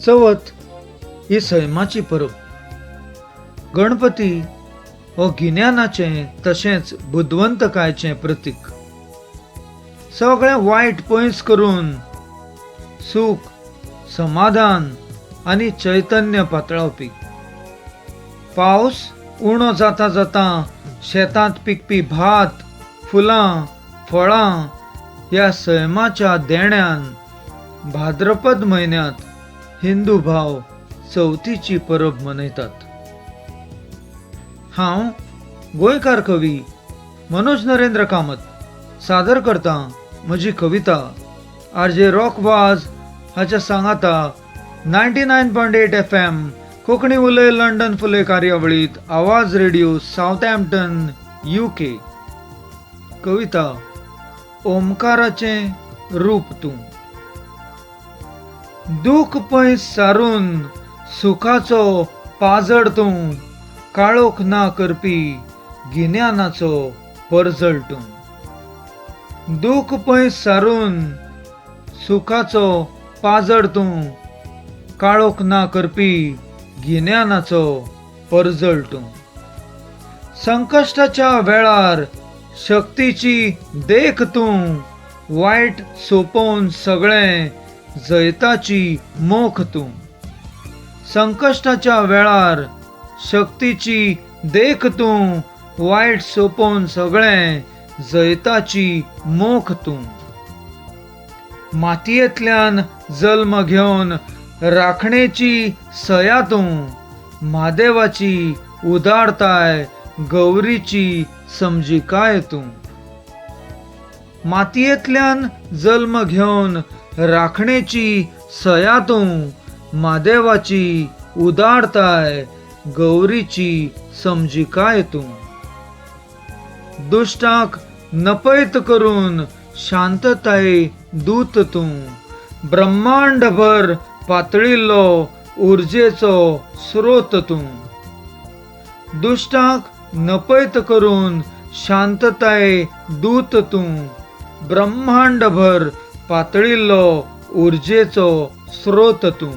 चवथ ही सैमाची परब. गणपती हो गिन्यानाचें तशेंच बुद्वंतकायेचें प्रतीक. सगळें वायट पयस करून सुख, समाधान आनी चैतन्य पातळावपी. पावस उणो जाता जाता शेतांत पिकपी भात, फुलां, फळां ह्या सैमाच्या देण्यान भाद्रपद म्हयन्यांत हिंदू भाव चवथीची परब मनयतात. हांव गोंयकार कवी मनोज नरेंद्र कामत सादर करता म्हजी कविता आरजे रॉकबाज हाच्या सांगाता 99.8 FM कोंकणी उलय लंडन फुले कार्यावळीत आवाज रेडिओ सावथहॅम्प्टन UK. कविता ओमकाराचें रूप तूं. दूख पयस सारून सुखाचो पाजड तूं, काळोख ना करपी गिन्यानाचो परजळ तूं. दूख पयस सारून सुखाचो पाजड तूं, काळोख ना करपी गिन्यानाचो परजळ तूं. संकश्टाच्या वेळार शक्तीची देख तूं, वायट सोपोवन सगळें जैताची मोख तूं. संकश्टाच्या वेळार शक्तीची देख तूं, वायट सोपोवन सगळें जैताची मोख तूं. मातयेंतल्यान जल्म घेवन राखणेची सया तूं, म्हादेवाची उदारताय गौरीची समजिकाय तूं. मातयेंतल्यान जल्म घेवन राखणेची सया तूं, म्हादेवाची उदारताय गौरीची समजिकाय तूं. दुश्टाक नपैत करून शांतताय दूत तूं, ब्रह्मांडभर पातळिल्लो उर्जेचो स्रोत तूं. दुश्टाक नपैत करून शांतताय दूत तूं, ब्रह्मांडभर पातळिल्लो उर्जेचो स्रोत तूं.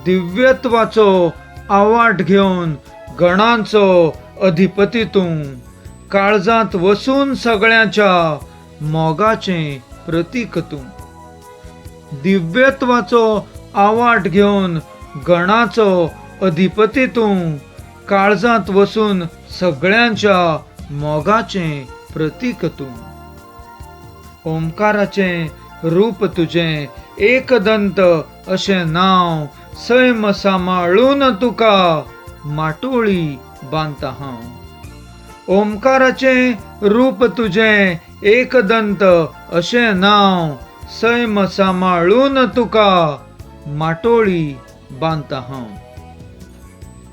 दिव्यत्वाचो आवाट घेवन गणांचो अधिपती तूं, काळजांत वसून सगळ्यांच्या मोगाचें प्रतीक तूं. दिव्यत्वाचो आवाट घेवन गणांचो अधिपती तूं, काळजांत वसून सगळ्यांच्या मोगाचें प्रतीक तूं. ओमकाराचें रूप तुजें एकदंत अशें नांव, सैम सांबाळून तुका माटोळी बांदता हांव. ओमकाराचें रूप तुजें एकदंत अशें नांव, सैम सांबाळून तुका माटोळी बांदता हांव.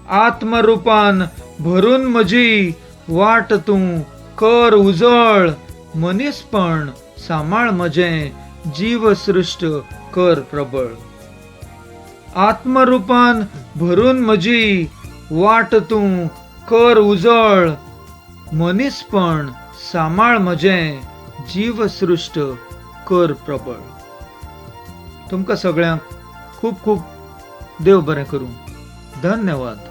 आत्मरुपान भरून म्हजी वाट तूं कर उजळ, मनीसपण सांबाळ म्हजें जीवसृश्ट कर प्रबळ. आत्मरुपान भरून म्हजी वाट तूं कर उजळ, मनीसपण सांबाळ म्हजें जीवसृश्ट कर प्रबळ. तुमकां सगळ्यांक खूब खूब देव बरें करूं. धन्यवाद.